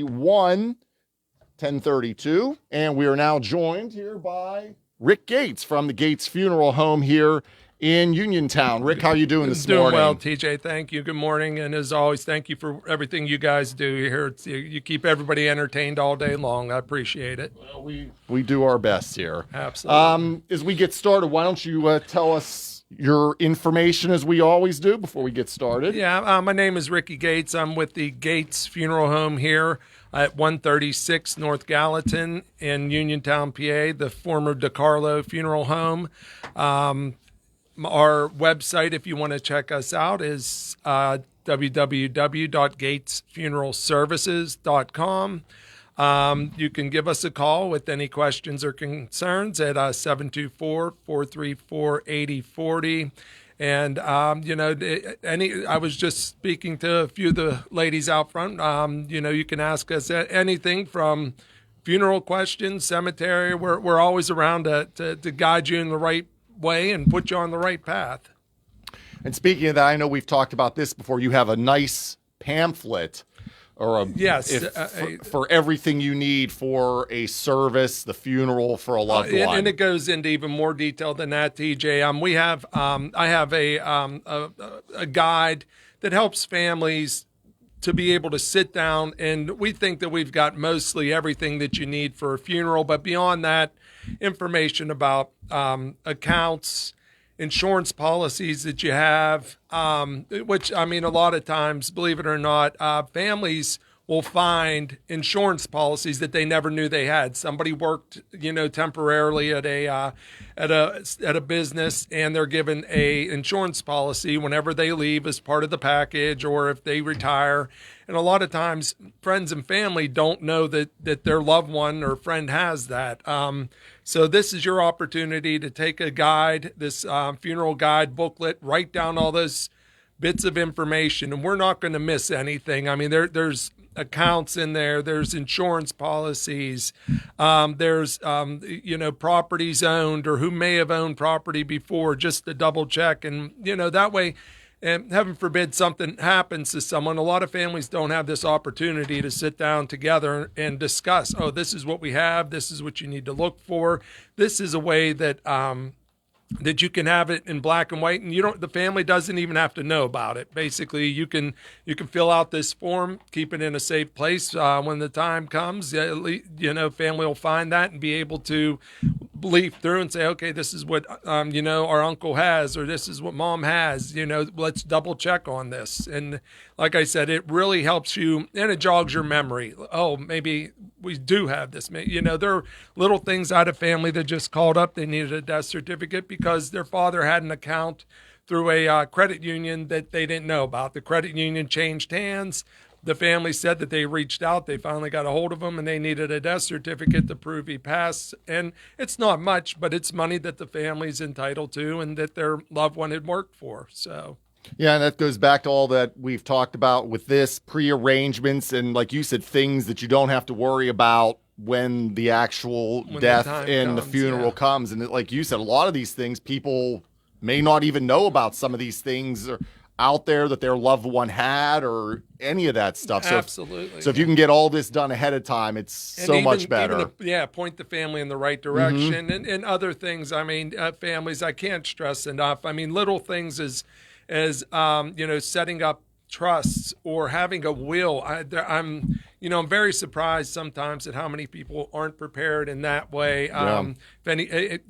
1032, and we are now joined here by Rick Gates from the Gates Funeral Home here in Uniontown. Rick, how are you doing this morning? Doing well, TJ. Thank you. Good morning. And as always, thank you for everything you guys do here. You keep everybody entertained all day long. I appreciate it. Well, we do our best here. Absolutely. As we get started, why don't you tell us your information as we always do before we get started? Yeah, my name is Ricky Gates. I'm with the Gates Funeral Home here at 136 North Gallatin in Uniontown, PA, the former DeCarlo Funeral Home. Our website, if you want to check us out, is www.gatesfuneralservices.com. You can give us a call with any questions or concerns at 724-434-8040. And, I was just speaking to a few of the ladies out front. You can ask us anything from funeral questions, cemetery. We're always around to guide you in the right way and put you on the right path. And speaking of that, I know we've talked about this before. You have a nice pamphlet or for everything you need for a service, the funeral for a loved one. And it goes into even more detail than that, TJ. I have a guide that helps families to be able to sit down, and we think that we've got mostly everything that you need for a funeral. But beyond that, information about accounts, insurance policies that you have, which, a lot of times, believe it or not, families will find insurance policies that they never knew they had. Somebody worked, temporarily at a business, and they're given a insurance policy whenever they leave as part of the package, or if they retire. And a lot of times, friends and family don't know that their loved one or friend has that. So this is your opportunity to take a guide, this funeral guide booklet, write down all those bits of information, and we're not going to miss anything. There's accounts in there, there's insurance policies, there's properties owned or who may have owned property before, just to double check. And that way, and heaven forbid something happens to someone, a lot of families don't have this opportunity to sit down together and discuss, oh, this is what we have, this is what you need to look for. This is a way that that you can have it in black and white, and the family doesn't even have to know about it. Basically, you can fill out this form, keep it in a safe place. When the time comes, family will find that and be able to leaf through and say, okay, this is what our uncle has, or this is what mom has. Let's double check on this. And like I said, it really helps you, and it jogs your memory. Oh, maybe we do have this. There are little things out of family that just called up. They needed a death certificate because their father had an account through a credit union that they didn't know about. The credit union changed hands. The family said that they reached out. They finally got a hold of him, and they needed a death certificate to prove he passed. And it's not much, but it's money that the family's entitled to and that their loved one had worked for. So. Yeah, and that goes back to all that we've talked about with this, prearrangements, and like you said, things that you don't have to worry about when the actual death and the funeral comes. And like you said, a lot of these things, people may not even know about. Some of these things are out there that their loved one had, or any of that stuff. So absolutely. So if you can get all this done ahead of time, it's so much better. Point the family in the right direction, and other things. Families, I can't stress enough. Little things as setting up trusts or having a will. I'm very surprised sometimes at how many people aren't prepared in that way.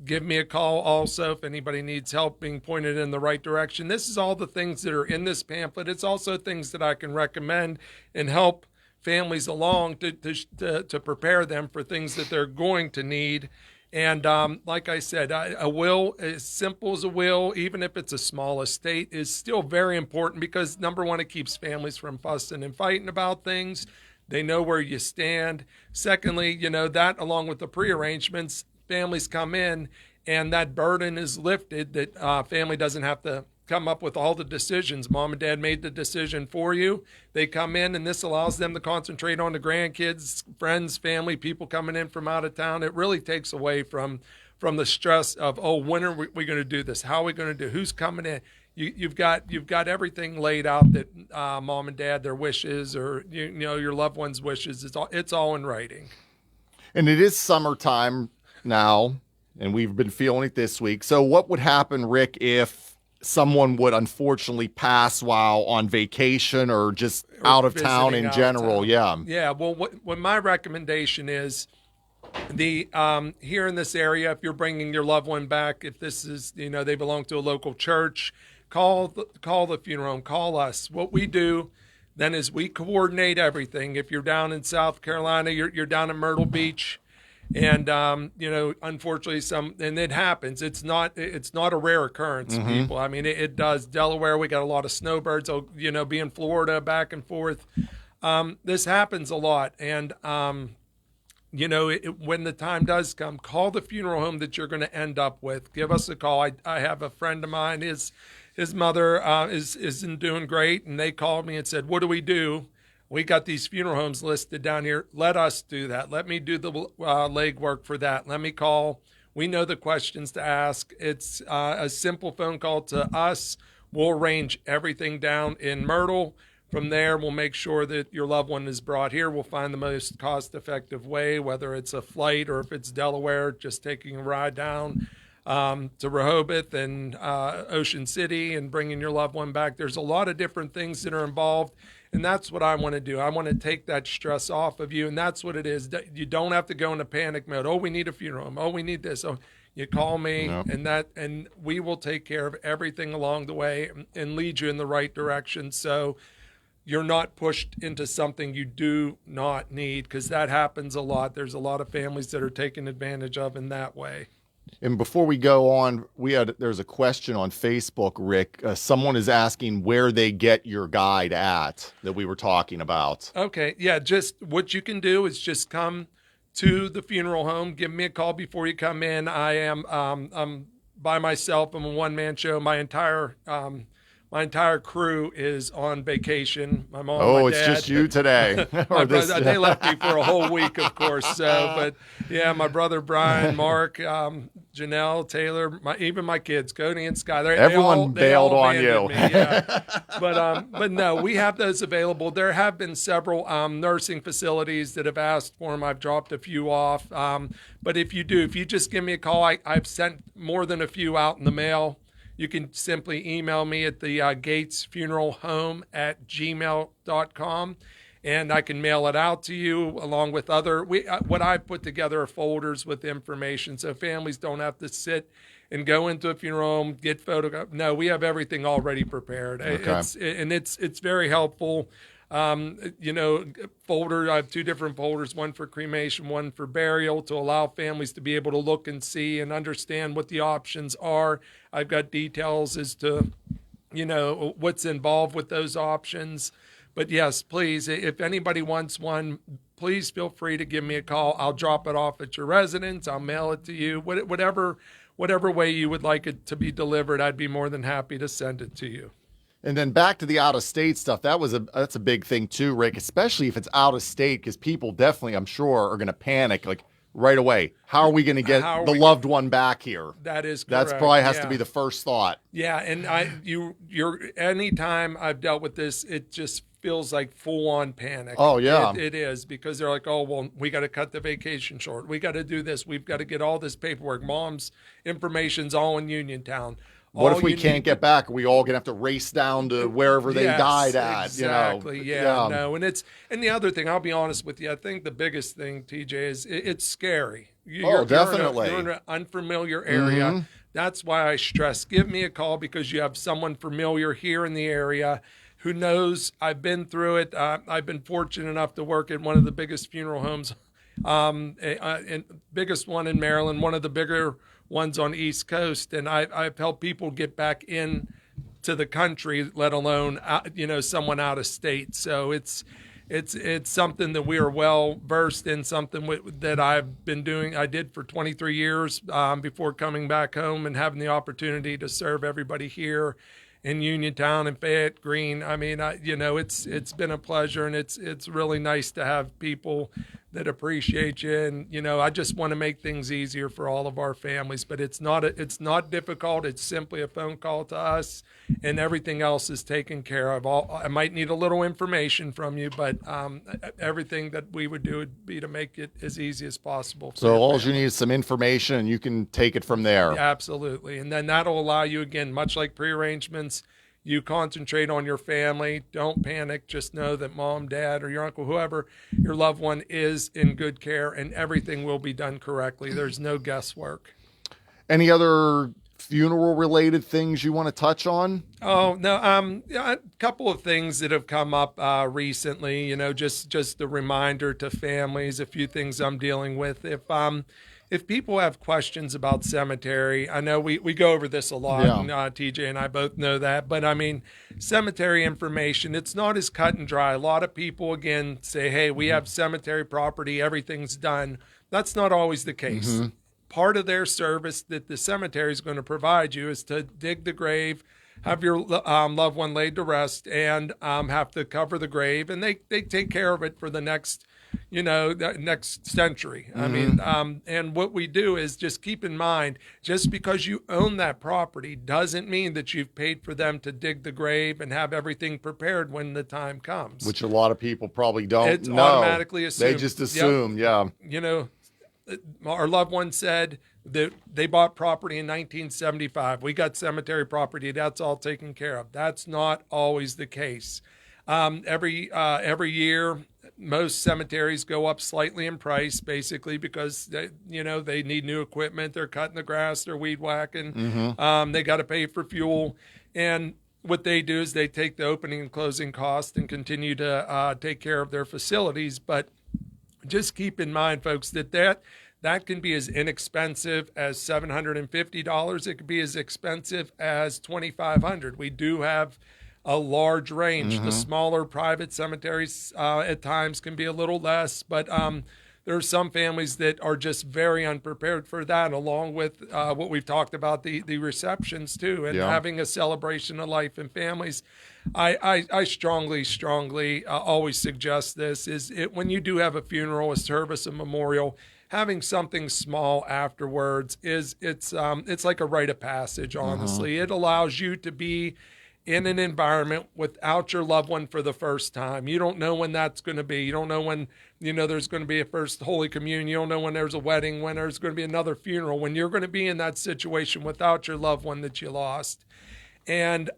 Give me a call also if anybody needs help being pointed in the right direction. This is all the things that are in this pamphlet. It's also things that I can recommend and help families along to prepare them for things that they're going to need. And like I said, a will, as simple as a will, even if it's a small estate, is still very important because, number one, it keeps families from fussing and fighting about things. They know where you stand. Secondly, that along with the prearrangements, families come in and that burden is lifted, that family doesn't have to come up with all the decisions. Mom and dad made the decision for you. They come in, and this allows them to concentrate on the grandkids, friends, family, people coming in from out of town. It really takes away from the stress of, oh, when are we going to do this? How are we going to do? Who's coming in? you've got everything laid out that mom and dad, their wishes, or you know your loved one's wishes. It's all in writing. And it is summertime now, and we've been feeling it this week. So what would happen, Rick, if someone would unfortunately pass while on vacation or just out of town in general? Yeah. Yeah. Well, what my recommendation is, the here in this area, if you're bringing your loved one back, if this is, you know, they belong to a local church, call the funeral home, call us. What we do then is we coordinate everything. If you're down in South Carolina, you're down in Myrtle Beach, and you know, unfortunately, and it happens. It's not a rare occurrence, people. I mean, it does. Delaware, we got a lot of snowbirds. You know, be in Florida, back and forth. This happens a lot, and you know, when the time does come, call the funeral home that you're going to end up with. Give us a call. I have a friend of mine. His mother isn't doing great, and they called me and said, "What do we do? We got these funeral homes listed down here. Let us do that. Let me do the legwork for that. Let me call. We know the questions to ask. It's a simple phone call to us. We'll arrange everything down in Myrtle. From there, we'll make sure that your loved one is brought here. We'll find the most cost-effective way, whether it's a flight or if it's Delaware, just taking a ride down to Rehoboth and Ocean City and bringing your loved one back. There's a lot of different things that are involved, and that's what I want to do. I want to take that stress off of you, and that's what it is. You don't have to go into panic mode. Oh, we need a funeral home. Oh, we need this. Oh, you call me, and we will take care of everything along the way and lead you in the right direction. So you're not pushed into something you do not need, because that happens a lot. There's a lot of families that are taken advantage of in that way. And before we go on, there's a question on Facebook, Rick. Someone is asking where they get your guide at that we were talking about. Okay, yeah, just what you can do is just come to the funeral home. Give me a call before you come in. I'm by myself. I'm a one-man show. My entire crew is on vacation. My mom, my it's dad, just you today. They left me for a whole week, of course. So, but yeah, my brother Brian, Mark, Janelle, Taylor, even my kids, Cody and Sky. Everyone bailed on you. Me, yeah. But no, we have those available. There have been several nursing facilities that have asked for them. I've dropped a few off. But if you just give me a call, I've sent more than a few out in the mail. You can simply email me at the gatesfuneralhome@gmail.com, and I can mail it out to you along with what I've put together are folders with information, so families don't have to sit and go into a funeral home, get photographed. No, we have everything already prepared. Okay. It's very helpful. You know, folder. I have two different folders, one for cremation, one for burial, to allow families to be able to look and see and understand what the options are. I've got details as to, you know, what's involved with those options. But yes, please, if anybody wants one, please feel free to give me a call. I'll drop it off at your residence. I'll mail it to you. Whatever way you would like it to be delivered, I'd be more than happy to send it to you. And then back to the out-of-state stuff. That's a big thing too, Rick, especially if it's out-of-state, because people definitely, I'm sure, are going to panic like right away. How are we going to get the loved one back here? That is correct. That's probably has to be the first thought. Yeah, and anytime I've dealt with this, it just feels like full-on panic. Oh, yeah. It is, because they're like, oh, well, we got to cut the vacation short. We got to do this. We've got to get all this paperwork. Mom's information's all in Uniontown. What if we can't get back? Are we all gonna have to race down to wherever they died at? Exactly. You know? Yeah. No. And the other thing, I'll be honest with you. I think the biggest thing, TJ, is it's scary. Definitely. You're in an unfamiliar area. Mm-hmm. That's why I stress: give me a call, because you have someone familiar here in the area who knows. I've been through it. I've been fortunate enough to work at one of the biggest funeral homes, and biggest one in Maryland, one of the bigger ones on the East Coast, and I've helped people get back in to the country, let alone someone out of state. So it's something that we are well versed in, something that I've been doing. I did for 23 years before coming back home and having the opportunity to serve everybody here in Uniontown and Fayette Green. I mean, it's been a pleasure, and it's really nice to have people that appreciate you. And, you know, I just want to make things easier for all of our families, but it's not difficult. It's simply a phone call to us, and everything else is taken care of. I might need a little information from you, but everything that we would do would be to make it as easy as possible. So all you need is some information, and you can take it from there. Yeah, absolutely. And then that'll allow you, again, much like prearrangements, you concentrate on your family. Don't panic. Just know that mom, dad, or your uncle, whoever, your loved one is in good care, and everything will be done correctly. There's no guesswork. Any other funeral-related things you want to touch on? Oh, no. A couple of things that have come up recently, you know, just a reminder to families, a few things I'm dealing with. If people have questions about cemetery, I know we go over this a lot, yeah. And TJ and I both know that, but I mean, cemetery information, it's not as cut and dry. A lot of people, again, say, hey, we have cemetery property, everything's done. That's not always the case. Mm-hmm. Part of their service that the cemetery is going to provide you is to dig the grave, have your loved one laid to rest, and have to cover the grave, and they take care of it for the next next century. Mm-hmm. I mean, and what we do is just keep in mind, just because you own that property doesn't mean that you've paid for them to dig the grave and have everything prepared when the time comes. Which a lot of people probably don't know. Automatically assumed. They just assume, yeah. You know, our loved one said that they bought property in 1975. We got cemetery property. That's all taken care of. That's not always the case. Every year, most cemeteries go up slightly in price, basically because they need new equipment. They're cutting the grass, they're weed whacking. Mm-hmm. They got to pay for fuel, and what they do is they take the opening and closing cost and continue to take care of their facilities. But just keep in mind, folks, that can be as inexpensive as $750. It could be as expensive as $2,500. We do have a large range. Mm-hmm. The smaller private cemeteries at times can be a little less, but there are some families that are just very unprepared for that, along with what we've talked about, the receptions too, and having a celebration of life and families. I strongly always suggest this, when you do have a funeral, a service, a memorial, having something small afterwards it's like a rite of passage, honestly. Mm-hmm. It allows you to be in an environment without your loved one for the first time. You don't know when that's going to be. You don't know when, there's going to be a first Holy Communion. You don't know when there's a wedding, when there's going to be another funeral, when you're going to be in that situation without your loved one that you lost. And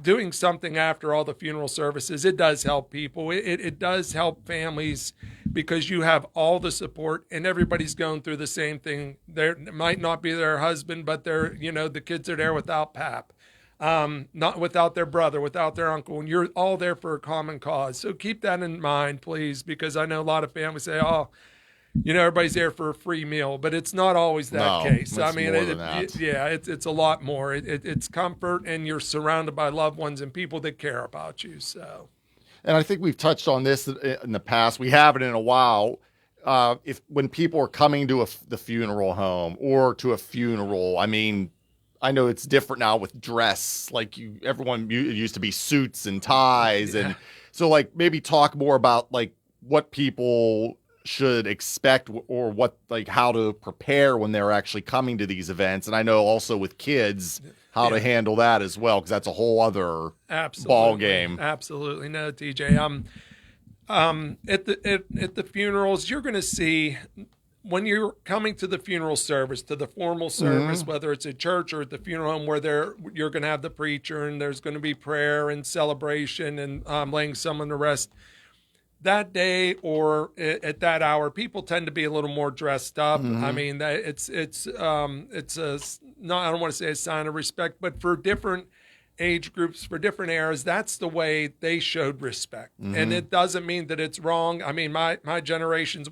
doing something after all the funeral services, it does help people. It does help families because you have all the support and everybody's going through the same thing. It might not be their husband, but the kids are there without pap. Not without their brother, without their uncle, and you're all there for a common cause. So keep that in mind, please, because I know a lot of families say, everybody's there for a free meal, but it's not always that case. I mean, it's a lot more. It's comfort, and you're surrounded by loved ones and people that care about you. So, and I think we've touched on this in the past. We haven't in a while. When people are coming to the funeral home or to a funeral, I mean, I know it's different now with dress. Like everyone used to be suits and ties, and so like maybe talk more about like what people should expect or what how to prepare when they're actually coming to these events. And I know also with kids how to handle that as well, because that's a whole other ball game. Absolutely, no, TJ. At the funerals, you're going to see, when you're coming to the funeral service, to the formal service, mm-hmm. whether it's at church or at the funeral home, where you're going to have the preacher and there's going to be prayer and celebration and laying someone to rest, that day or at that hour, people tend to be a little more dressed up. Mm-hmm. I mean, it's I don't want to say a sign of respect, but for different age groups, for different eras, that's the way they showed respect. Mm-hmm. And it doesn't mean that it's wrong. I mean, my generations,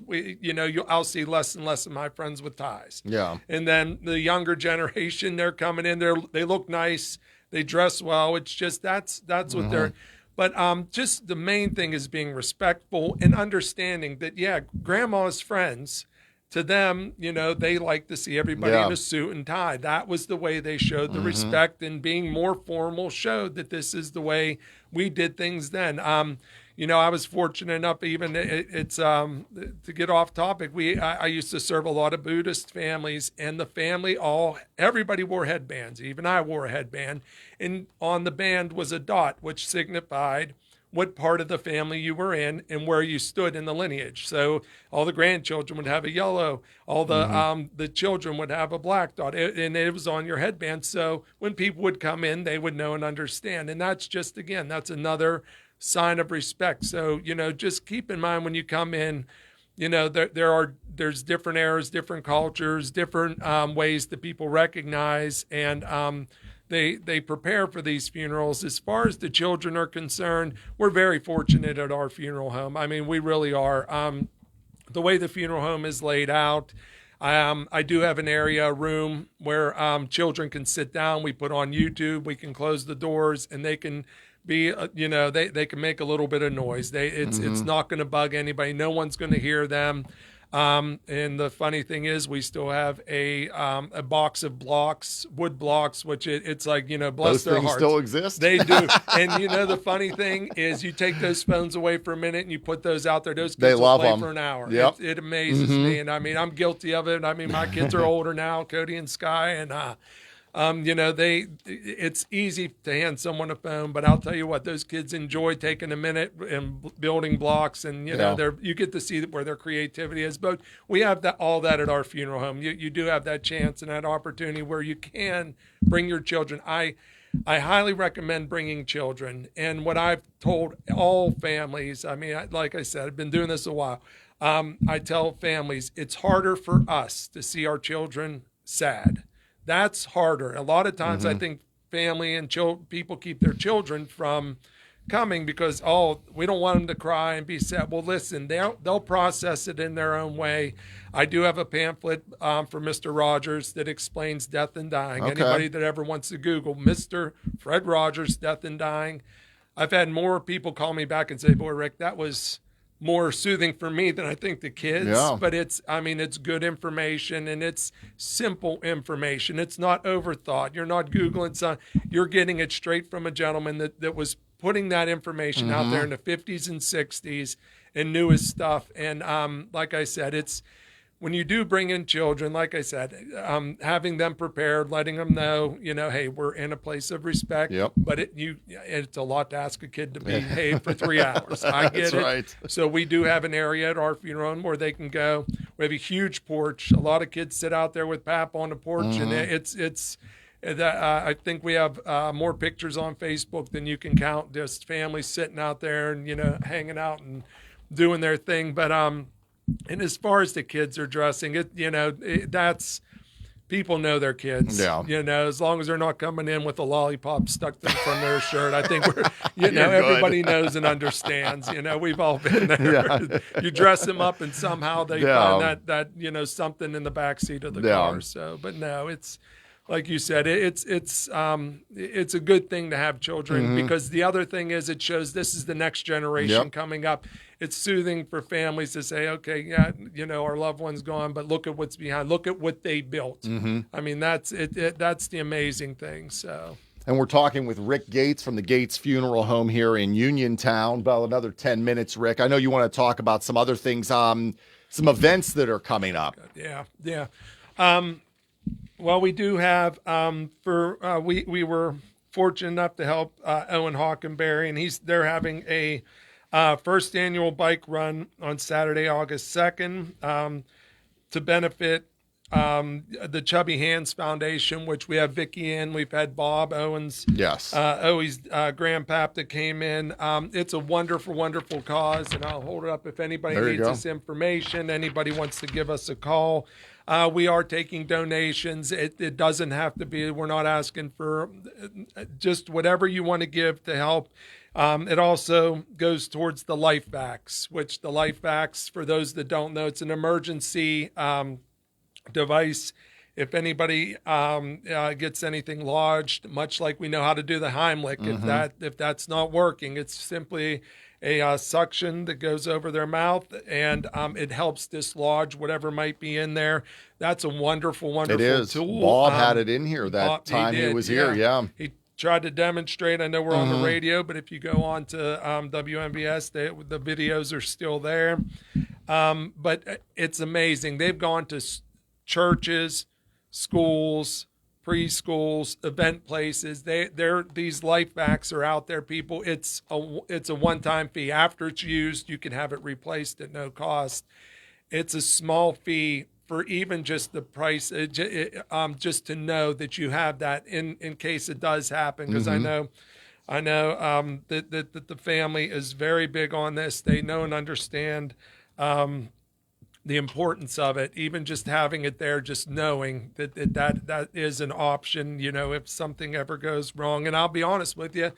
I'll see less and less of my friends with ties. Yeah. And then the younger generation, they're coming in, they look nice, they dress well. It's just, that's mm-hmm. what they're, but just the main thing is being respectful and understanding that, grandma's friends, to them, they like to see everybody in a suit and tie. That was the way they showed the mm-hmm. respect, and being more formal showed that this is the way we did things then. I was fortunate enough, even it's to get off topic. I used to serve a lot of Buddhist families, and everybody wore headbands. Even I wore a headband, and on the band was a dot, which signified what part of the family you were in and where you stood in the lineage. So all the grandchildren would have a yellow, all the children would have a black dot, and it was on your headband. So when people would come in, they would know and understand. And that's just, again, that's another sign of respect. So, just keep in mind when you come in, there's different eras, different cultures, different ways that people recognize, and they prepare for these funerals. As far as the children are concerned, we're very fortunate at our funeral home. I mean, we really are. The way the funeral home is laid out, I do have an area, a room where children can sit down. We put on YouTube. We can close the doors, and they can be, they can make a little bit of noise. It's not going to bug anybody. No one's going to hear them. And the funny thing is, we still have a box of blocks, wood blocks, which it's like, bless their hearts. Those things still exist? They do. And the funny thing is, you take those phones away for a minute and you put those out there. Those kids will play for an hour. Yep. It amazes me. And I mean, I'm guilty of it. I mean, my kids are older now, Cody and Sky, and it's easy to hand someone a phone, but I'll tell you what, those kids enjoy taking a minute and building blocks, and you get to see where their creativity is. But we have all that at our funeral home. You do have that chance and that opportunity where you can bring your children. I highly recommend bringing children, and what I've told all families, I mean, like I said, I've been doing this a while. I tell families it's harder for us to see our children sad. That's harder. A lot of times I think family and people keep their children from coming because, we don't want them to cry and be sad. Well, listen, they'll process it in their own way. I do have a pamphlet for Mr. Rogers that explains death and dying. Okay. Anybody that ever wants to Google Mr. Fred Rogers, death and dying. I've had more people call me back and say, boy, Rick, that was more soothing for me than I think the kids. Yeah. But it's good information, and it's simple information. It's not overthought. You're not Googling something. You're getting it straight from a gentleman that was putting that information out there in the 50s and 60s and knew his stuff. And like I said, it's when you do bring in children, like I said, having them prepared, letting them know, hey, we're in a place of respect. Yep. But it's a lot to ask a kid to behave for 3 hours. I get That's it. Right. So we do have an area at our funeral home where they can go. We have a huge porch. A lot of kids sit out there with Pap on the porch, and it's. I think we have more pictures on Facebook than you can count. Just families sitting out there and hanging out and doing their thing. But and as far as the kids are dressing, that's people know their kids. Yeah. As long as they're not coming in with a lollipop stuck from their shirt, I think we're everybody knows and understands. We've all been there. Yeah. You dress them up and somehow they find that something in the backseat of the car. So, but no, it's. Like you said, it's a good thing to have children because the other thing is it shows this is the next generation coming up. It's soothing for families to say, okay, our loved one's gone, but look at what's behind. Look at what they built. I mean, that's it. That's the amazing thing. So. And we're talking with Rick Gates from the Gates Funeral Home here in Uniontown. About another 10 minutes, Rick. I know you want to talk about some other things, some events that are coming up. Yeah. Well, we do have we were fortunate enough to help Owen Hockenberry, and they're having a first annual bike run on Saturday, August 2nd, to benefit the Chubby Hands Foundation, which we have Vicky in. We've had Bob Owens, Owie's grandpap that came in. It's a wonderful, wonderful cause, and I'll hold it up if anybody needs this information. Anybody wants to give us a call. We are taking donations. It doesn't have to be. We're not asking for just whatever you want to give to help. It also goes towards the Life Vax, which the Life Vax, for those that don't know, it's an emergency device. If anybody gets anything lodged, much like we know how to do the Heimlich, if that's not working, it's simply a suction that goes over their mouth, and it helps dislodge whatever might be in there. That's a wonderful, wonderful tool. Bob had it in here that time he was here. Yeah. tried to demonstrate. I know we're on the radio, but if you go on to WMBS, the videos are still there. But it's amazing. They've gone to churches, schools, preschools, event places. These life packs are out there, people. It's a one-time fee. After it's used, you can have it replaced at no cost. It's a small fee for even just the price, just to know that you have that in case it does happen. Because I know that the family is very big on this. They know and understand the importance of it. Even just having it there, just knowing that is an option. If something ever goes wrong. And I'll be honest with you.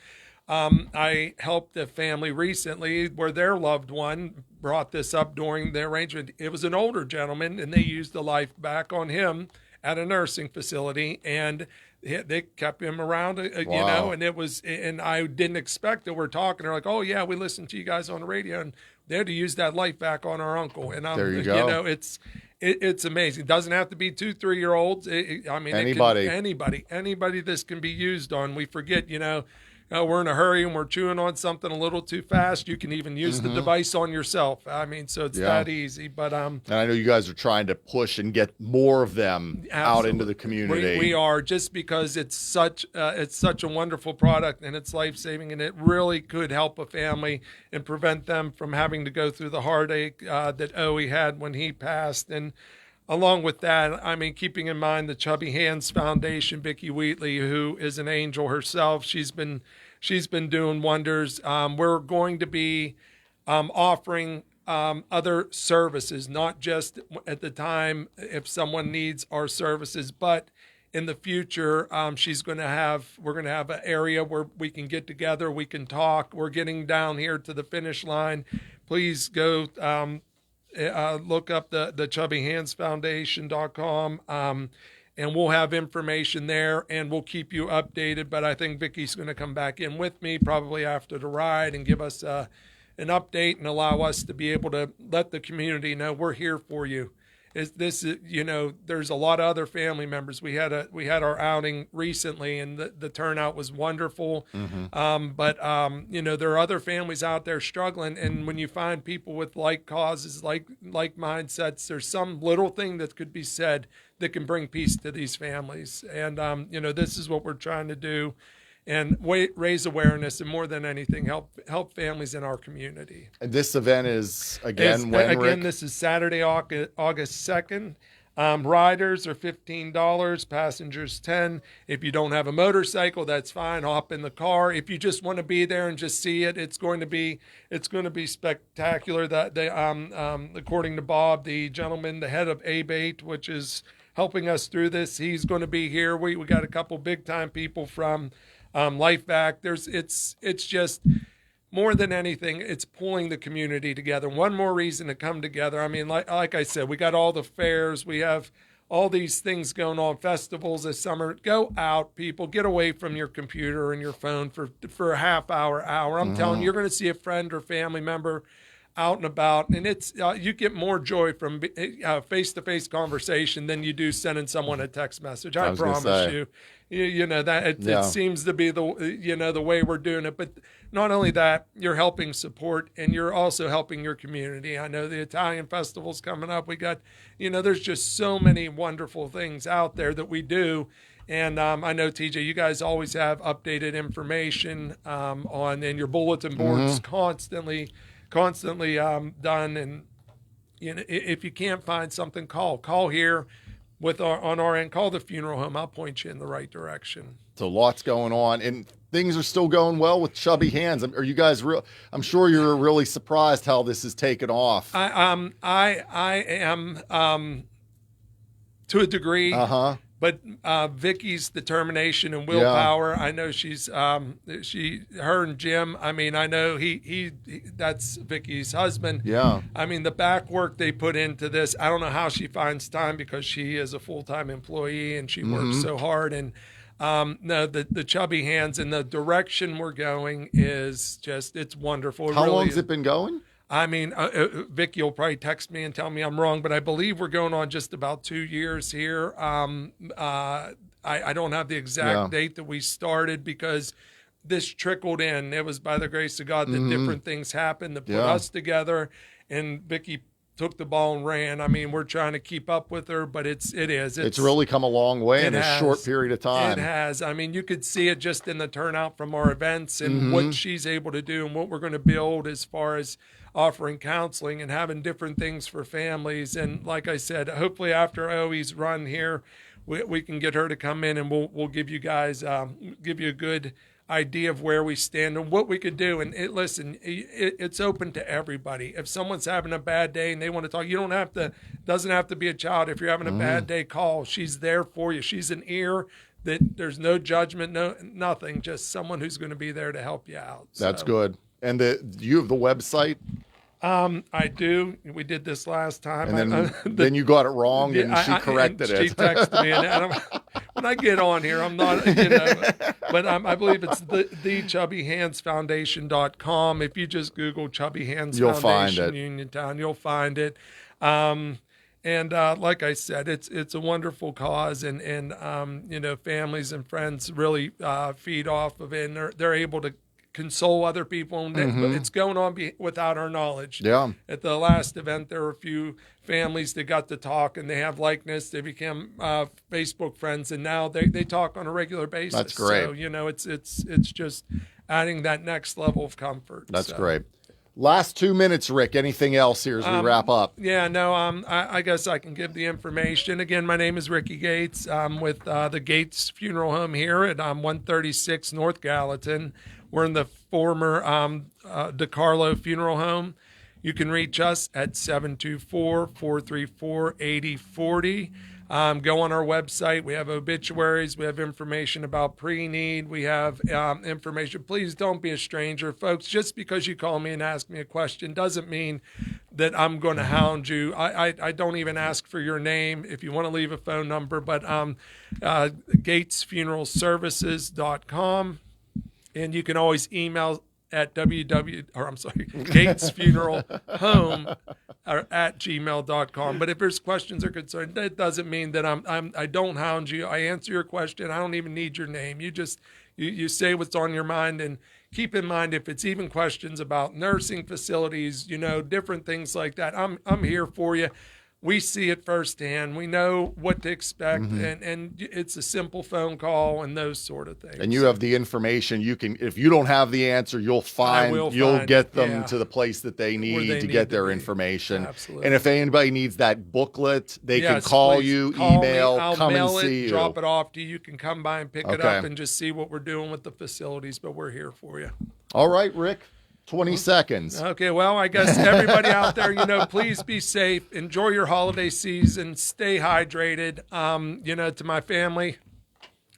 I helped a family recently where their loved one brought this up during the arrangement. It was an older gentleman, and they used the life back on him at a nursing facility, and they kept him around, and it was, and I didn't expect that. We're talking, they're like, oh yeah, we listened to you guys on the radio, and they had to use that life back on our uncle. And there you go. It's amazing. It doesn't have to be 2-3-year-olds. Anybody this can be used on. We forget, we're in a hurry and we're chewing on something a little too fast. You can even use the device on yourself. So it's that easy. But and I know you guys are trying to push and get more of them out into the community. We are, just because it's such a wonderful product and it's life-saving, and it really could help a family and prevent them from having to go through the heartache that Owie had when he passed. And along with that, keeping in mind the Chubby Hands Foundation, Vicki Wheatley, who is an angel herself, she's been doing wonders. We're going to be offering other services, not just at the time if someone needs our services, but in the future, we're going to have an area where we can get together, we can talk. We're getting down here to the finish line. Please go look up the chubbyhandsfoundation.com, and we'll have information there, and we'll keep you updated. But I think Vicky's going to come back in with me probably after the ride and give us an update and allow us to be able to let the community know we're here for you. There's a lot of other family members. We had our outing recently, and the turnout was wonderful. But there are other families out there struggling, and when you find people with like causes, like mindsets, there's some little thing that could be said that can bring peace to these families. And this is what we're trying to do, and raise awareness, and more than anything, help families in our community. And this event is when, Rick? This is Saturday, August 2nd. Riders are $15, passengers $10. If you don't have a motorcycle, that's fine. Hop in the car. If you just want to be there and just see it, it's going to be spectacular. That according to Bob, the gentleman, the head of ABATE, which is helping us through this, he's going to be here. We got a couple big time people from Life Back. It's just more than anything, it's pulling the community together. One more reason to come together. Like I said, we got all the fairs, we have all these things going on, festivals this summer. Go out, people. Get away from your computer and your phone for a half hour. I'm telling you, you're going to see a friend or family member out and about, and it's you get more joy from face-to-face conversation than you do sending someone a text message. I promise you. It seems to be the way we're doing it. But not only that, you're helping support, and you're also helping your community. I know the Italian festival's coming up. We got, there's just so many wonderful things out there that we do. And I know, TJ, you guys always have updated information on, and your bulletin boards constantly done. And if you can't find something, call here on our end. Call the funeral home. I'll point you in the right direction. So lots going on, and things are still going well with Chubby Hands. Are you guys I'm sure you're really surprised how this has taken off. I am to a degree. But Vicky's determination and willpower, I know her and Jim, I know he that's Vicky's husband. Yeah. The back work they put into this, I don't know how she finds time, because she is a full-time employee and she works so hard. And no, the Chubby Hands and the direction we're going is just, it's wonderful. How long has it been going? Vicky will probably text me and tell me I'm wrong, but I believe we're going on just about 2 years here. I don't have the exact date that we started because this trickled in. It was by the grace of God that different things happened that put us together, and Vicki took the ball and ran. I mean, we're trying to keep up with her, but it's really come a long way in a short period of time. It has. I mean, you could see it just in the turnout from our events and what she's able to do and what we're going to build as far as offering counseling and having different things for families. And like I said, hopefully after OE's run here, we can get her to come in and we'll give you guys give you a good idea of where we stand and what we could do. And it's open to everybody. If someone's having a bad day and they want to talk, you don't have to, doesn't have to be a child. If you're having a bad day, call. She's there for you. She's an ear that there's no judgment, nothing, just someone who's going to be there to help you out. That's good. And you have the website? I do. We did this last time. And then you got it wrong, and she corrected it. She texted me, and when I get on here, I'm not, but I believe it's the chubbyhandsfoundation.com. If you just Google Chubby Hands Foundation Uniontown, you'll find it. And like I said, it's a wonderful cause, and families and friends really feed off of it, and they're able to console other people, and it's going on without our knowledge. Yeah. At the last event, there were a few families that got to talk, and they have likeness. They became Facebook friends, and now they talk on a regular basis. That's great. So it's just adding that next level of comfort. That's great. Last 2 minutes, Rick. Anything else here as we wrap up? Yeah, no, I guess I can give the information. Again, my name is Ricky Gates. I'm with the Gates Funeral Home here at 136 North Gallatin. We're in the former DeCarlo Funeral Home. You can reach us at 724-434-8040. Go on our website. We have obituaries. We have information about pre-need. We have information. Please don't be a stranger, folks. Just because you call me and ask me a question doesn't mean that I'm going to hound you. I don't even ask for your name if you want to leave a phone number, but GatesFuneralServices.com. And you can always email at gatesfuneralhome@gmail.com. But if there's questions or concerns, that doesn't mean that I don't hound you. I answer your question. I don't even need your name. You just you say what's on your mind, and keep in mind if it's even questions about nursing facilities, different things like that. I'm here for you. We see it firsthand. We know what to expect, and it's a simple phone call and those sort of things. And you have the information. You can, if you don't have the answer, you'll get them to the place that they need to get their information. Absolutely. And if anybody needs that booklet, they can call you, email, come and see you. Drop it off to you. You can come by and pick it up and just see what we're doing with the facilities, but we're here for you. All right, Rick. 20 seconds. Okay, well, I guess everybody out there, please be safe. Enjoy your holiday season. Stay hydrated. To my family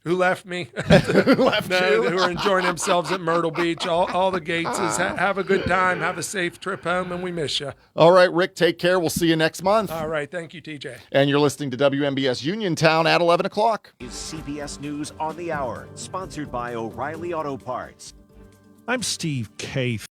who left me, who are enjoying themselves at Myrtle Beach, all the Gateses, have a good time. Have a safe trip home, and we miss you. All right, Rick, take care. We'll see you next month. All right, thank you, TJ. And you're listening to WMBS Uniontown at 11 o'clock. Is CBS News on the Hour, sponsored by O'Reilly Auto Parts. I'm Steve Kaith.